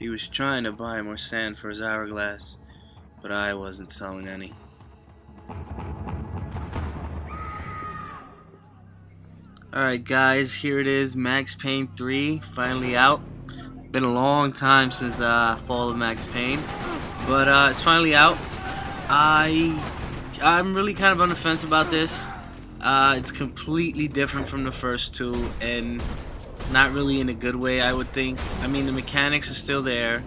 He was trying to buy more sand for his hourglass, but I wasn't selling any. Alright guys, here it is, Max Payne 3, finally out. Been a long time since Fall of Max Payne, but it's finally out. I'm really kind of on the fence about this. It's completely different from the first two, and not really in a good way, I would think. I mean, the mechanics are still there,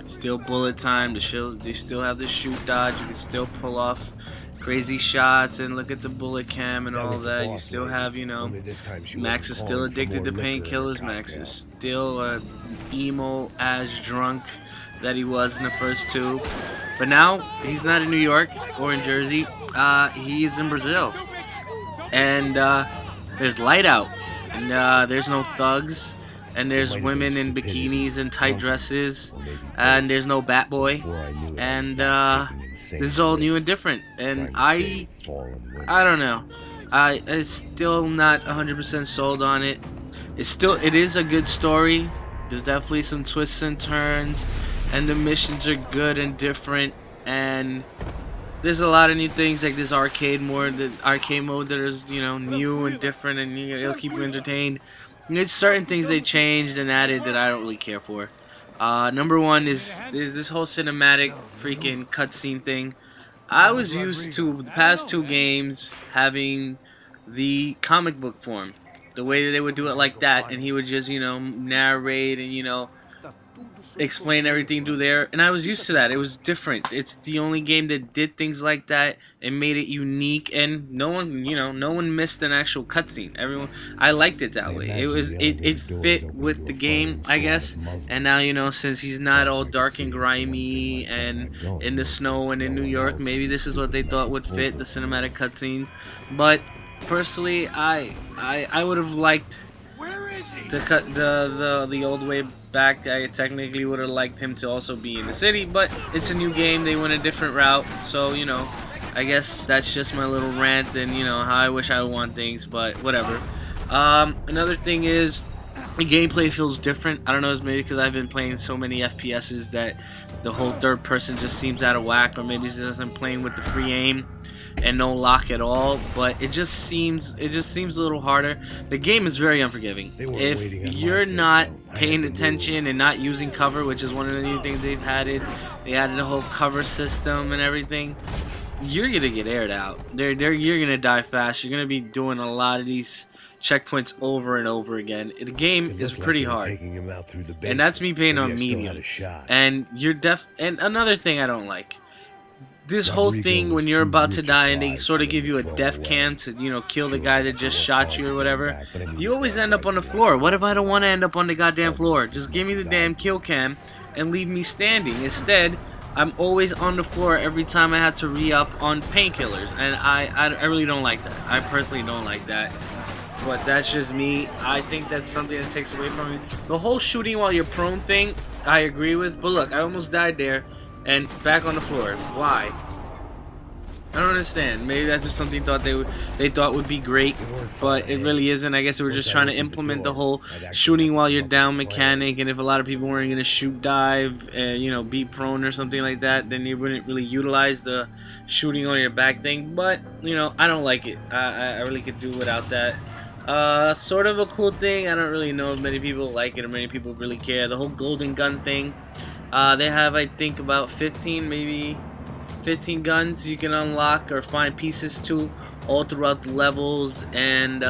still bullet time. They still have the shoot dodge. You can still pull off crazy shots and look at the bullet cam and all that. You still have, you know, Max is still addicted to painkillers. Max is still a emo as drunk that he was in the first two. But now he's not in New York or in Jersey. He's in Brazil, and there's light out, and there's no thugs, and there's women in bikinis and tight dresses, and there's no bat boy, and this is all new and different. And I don't know. I'm still not 100% sold on it. It is a good story. There's definitely some twists and turns, and the missions are good and different, and there's a lot of new things like this arcade mode that is, you know, new and different, and it'll keep you entertained. And there's certain things they changed and added that I don't really care for. Number one is this whole cinematic freaking cutscene thing. I was used to the past two games having the comic book form, the way that they would do it like that, and he would just, you know, narrate and, you know, explain everything through there, and I was used to that. It was different. It's the only game that did things like that and made it unique, and no one missed an actual cutscene. I liked it that way. It fit with the game, I guess. And now, you know, since he's not all dark and grimy and in the snow and in New York, maybe this is what they thought would fit, the cinematic cutscenes. But personally, I would have liked to cut the old way back. I technically would have liked him to also be in the city, but it's a new game. They went a different route, so, you know, I guess that's just my little rant and, you know, how I wish I would want things, but whatever. Another thing is the gameplay feels different. I don't know, it's maybe because I've been playing so many FPSs that the whole third person just seems out of whack, or maybe it's just I'm playing with the free aim and no lock at all, but it just seems a little harder. The game is very unforgiving. If you're not paying attention and not using cover, which is one of the new things they've added, they added a whole cover system and everything, you're gonna get aired out. You're gonna die fast. You're gonna be doing a lot of these checkpoints over and over again. The game is pretty hard, and that's me playing on medium. And and another thing I don't like, this whole thing when you're about to die and they sort of give you a death cam to, you know, kill the guy that just shot you or whatever, you always end up on the floor. What if I don't want to end up on the goddamn floor? Just give me the damn kill cam and leave me standing. Instead, I'm always on the floor every time I have to re-up on painkillers, and I really don't like that. I personally don't like that. But that's just me. I think that's something that takes away from me. The whole shooting while you're prone thing, I agree with. But look, I almost died there, and back on the floor. Why? I don't understand. Maybe that's just something they thought would be great, but it really isn't. I guess they were just trying to implement the whole shooting while you're down mechanic, and if a lot of people weren't gonna shoot dive and, you know, be prone or something like that, then you wouldn't really utilize the shooting on your back thing. But, you know, I don't like it. I really could do without that. Sort of a cool thing. I don't really know if many people like it or many people really care. The whole golden gun thing. They have, I think, about 15, maybe 15 guns you can unlock or find pieces to all throughout the levels, and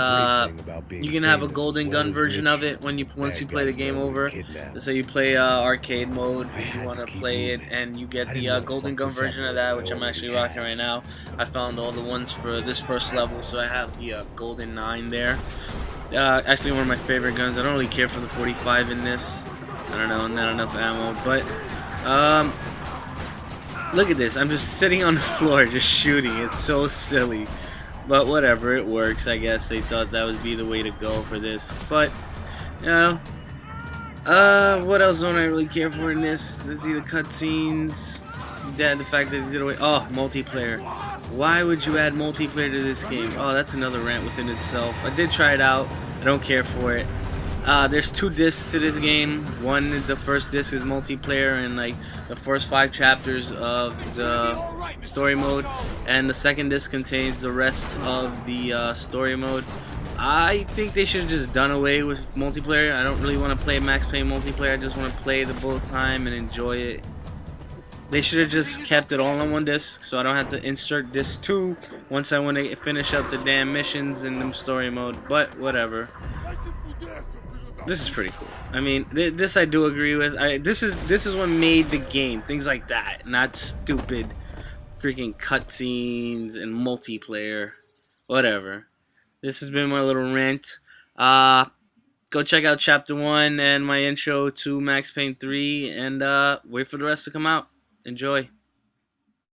you can have a golden gun version of it once you play the game over. Let's say you play arcade mode, if you want to play it, and you get the golden gun version of that, which I'm actually rocking right now. I found all the ones for this first level, so I have the golden 9 there. Actually, one of my favorite guns. I don't really care for the 45 in this. I don't know, not enough ammo, but look at this. I'm just sitting on the floor just shooting. It's so silly. But whatever, it works. I guess they thought that would be the way to go for this. But, you know, what else don't I really care for in this? Let's see, the cutscenes. The fact that they did away. Oh, multiplayer. Why would you add multiplayer to this game? Oh, that's another rant within itself. I did try it out. I don't care for it. There's 2 discs to this game. One, the first disc is multiplayer and like the first 5 chapters of the story mode, and the second disc contains the rest of the story mode. I think they should have just done away with multiplayer. I don't really want to play Max Payne multiplayer. I just want to play the bullet time and enjoy it. They should have just kept it all on one disc, so I don't have to insert disc 2 once I want to finish up the damn missions in the story mode. But whatever. This is pretty cool. I mean, this I do agree with. This is what made the game. Things like that, not stupid freaking cutscenes and multiplayer. Whatever. This has been my little rant. Go check out Chapter 1 and my intro to Max Payne 3, and wait for the rest to come out. Enjoy.